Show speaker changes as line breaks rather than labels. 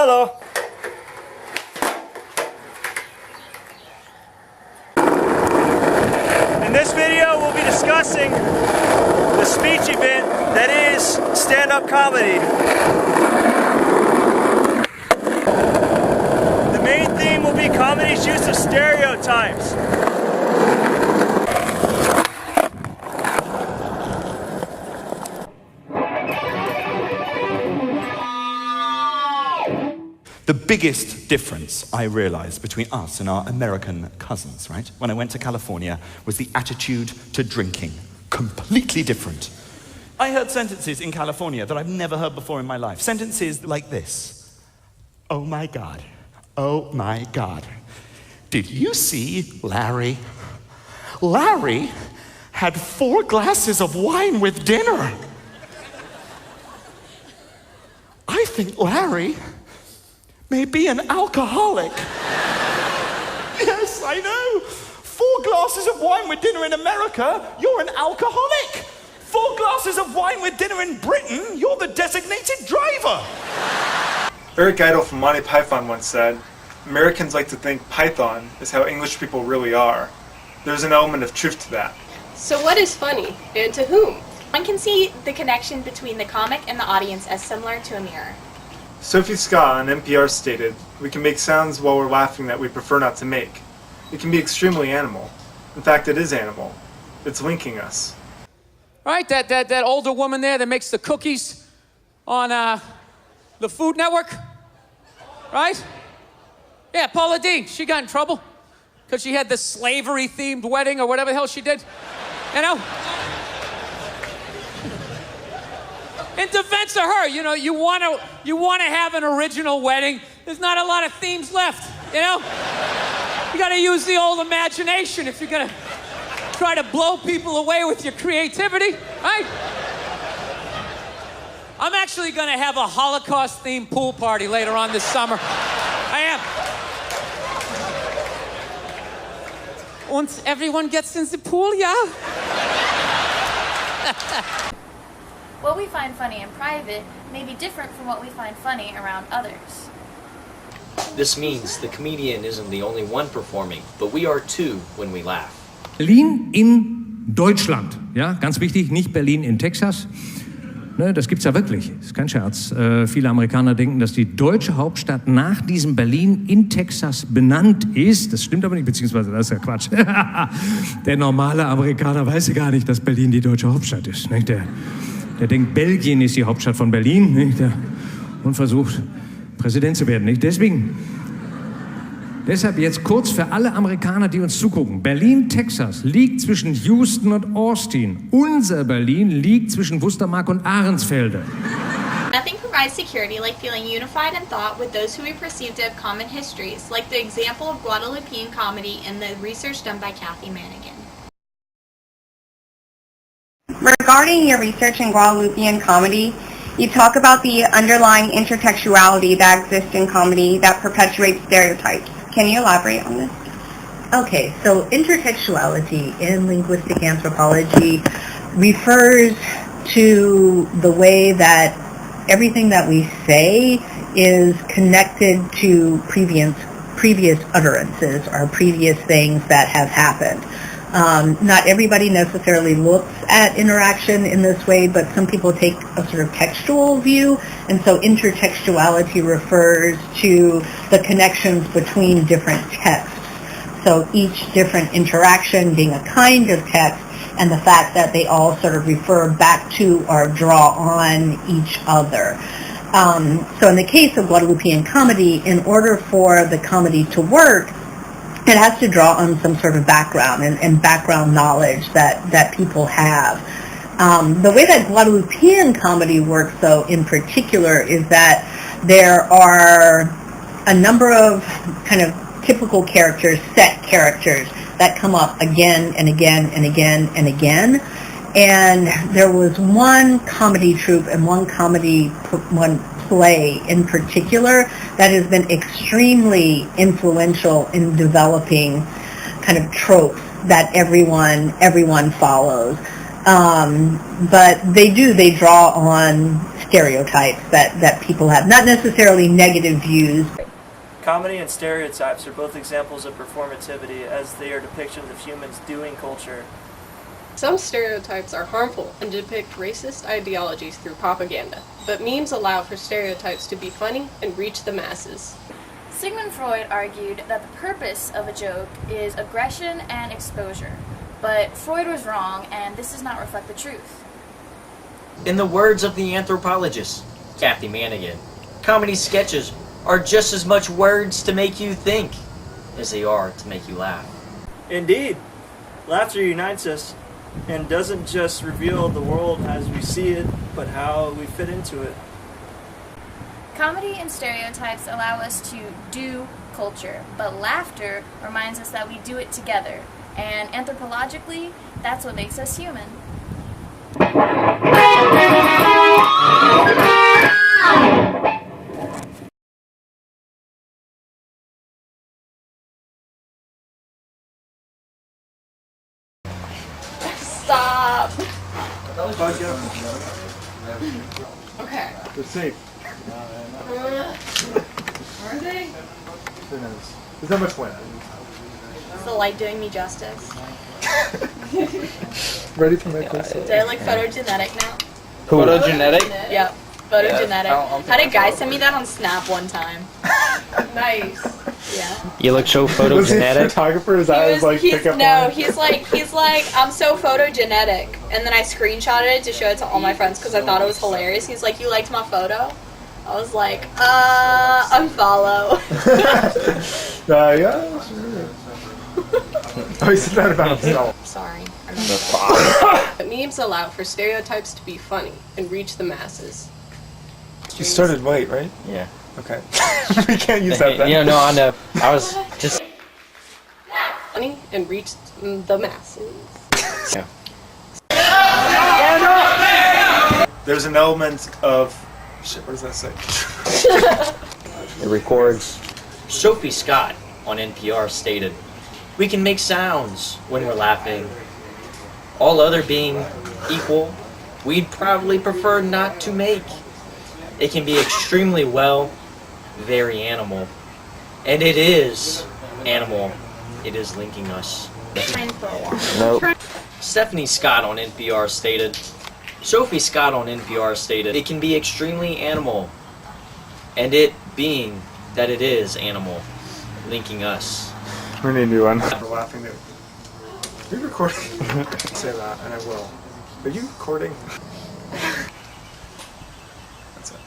hello. In this video, we'll be discussing the speech event that is stand-up comedy. The main theme will be comedy's use of stereotypes.
The biggest difference I realized between us and our American cousins, right, when I went to California, was the attitude to drinking. Completely different. I heard sentences in California that I've never heard before in my life. Sentences like this. Oh my God. Oh my God. Did you see Larry? Larry had 4 glasses of wine with dinner. I think Larry may be an alcoholic. Yes, I know. 4 glasses of wine with dinner in America, you're an alcoholic. 4 glasses of wine with dinner in Britain, you're the designated driver.
Eric Idle from Monty Python once said, Americans like to think Python is how English people really are. There's an element of truth to that.
So what is funny, and to whom? One can see the connection between the comic and the audience as similar to a mirror.
Sophie Scott on NPR stated, we can make sounds while we're laughing that we prefer not to make. It can be extremely animal. In fact, it is animal. It's linking us.
Right, that older woman there that makes the cookies on the Food Network, right? Yeah, Paula Deen, she got in trouble because she had the slavery-themed wedding or whatever the hell she did, you know? In defense of her, you know, you want to have an original wedding. There's not a lot of themes left, you know? You got to use the old imagination if you're going to try to blow people away with your creativity, right? I'm actually going to have a Holocaust-themed pool party later on this summer. I am. And everyone gets in the pool, yeah?
What we find funny in private may be different from what we find funny around others.
This means the comedian isn't the only one performing, but we are too when we laugh.
Berlin in Deutschland, ja, ganz wichtig, nicht Berlin in Texas. Ne, das gibt's ja wirklich, ist kein Scherz. Viele Amerikaner denken, dass die deutsche Hauptstadt nach diesem Berlin in Texas benannt ist. Das stimmt aber nicht, beziehungsweise das ist ja Quatsch. Der normale Amerikaner weiß ja gar nicht, dass Berlin die deutsche Hauptstadt ist. Nicht? Der denkt, Belgien ist die Hauptstadt von Berlin, nicht? Und versucht, Präsident zu werden. Nicht? Deshalb jetzt kurz für alle Amerikaner, die uns zugucken. Berlin, Texas liegt zwischen Houston und Austin. Unser Berlin liegt zwischen Wustermark und Ahrensfelde.
Nothing provides security like feeling unified in thought with those who we perceive to have common histories, like the example of Guadalupean comedy and the research done by Kathy Mannigan.
Regarding your research in Guadalupean comedy, you talk about the underlying intertextuality that exists in comedy that perpetuates stereotypes. Can you elaborate on this?
Okay, so intertextuality in linguistic anthropology refers to the way that everything that we say is connected to previous utterances or previous things that have happened. Not everybody necessarily looks at interaction in this way, but some people take a sort of textual view, and so intertextuality refers to the connections between different texts. So each different interaction being a kind of text, and the fact that they all sort of refer back to or draw on each other. So in the case of Guadalupean comedy, in order for the comedy to work, it has to draw on some sort of background and background knowledge that people have. The way that Guadalupean comedy works, though, in particular, is that there are a number of kind of typical characters, set characters, that come up again and again and again and again. And there was one comedy troupe and one play in particular that has been extremely influential in developing kind of tropes that everyone follows. But they draw on stereotypes that people have, not necessarily negative views.
Comedy and stereotypes are both examples of performativity, as they are depictions of humans doing culture.
Some stereotypes are harmful and depict racist ideologies through propaganda, but memes allow for stereotypes to be funny and reach the masses.
Sigmund Freud argued that the purpose of a joke is aggression and exposure, but Freud was wrong, and this does not reflect the truth.
In the words of the anthropologist, Kathy Manigan, comedy sketches are just as much words to make you think as they are to make you laugh.
Indeed, laughter unites us and doesn't just reveal the world as we see it, but how we fit into it.
Comedy and stereotypes allow us to do culture, but laughter reminds us that we do it together, and anthropologically, that's what makes us human.
Stop! Okay.
They're safe.
Are they?
Who knows? There's not much wind.
Is the light doing me justice?
Ready for my close
Did I look photogenetic now?
Photogenetic?
Yep. Photogenic.
Yeah,
Had a guy send me that on Snap one time.
Nice.
Yeah.
You look so
Was he a
photogenetic.
photographer? His eyes like pick up on?
He's like, I'm so photogenic. And then I screenshotted it to show it to all my friends because I thought it was hilarious. He's like, you liked my photo? I was like, unfollow.
Yeah, sure. Oh, he said that about himself.
Sorry.
But memes allow for stereotypes to be funny and reach the masses.
You started late, right?
Yeah.
Okay. We can't use that then.
No, I know. I was just...
Funny and reach the masses.
Yeah.
There's an element of... Shit, what does that say?
It records.
Sophie Scott on NPR stated, "We can make sounds when we're laughing. All other being equal, we'd probably prefer not to make. It can be extremely very animal. And it is animal. It is linking us."
Nope.
Stephanie Scott on NPR stated, Sophie Scott on NPR stated, "It can be extremely animal. And it being that it is animal, linking us."
We need a new one. We're laughing at... Are you recording? Say that, and I will. Are you recording? That's it.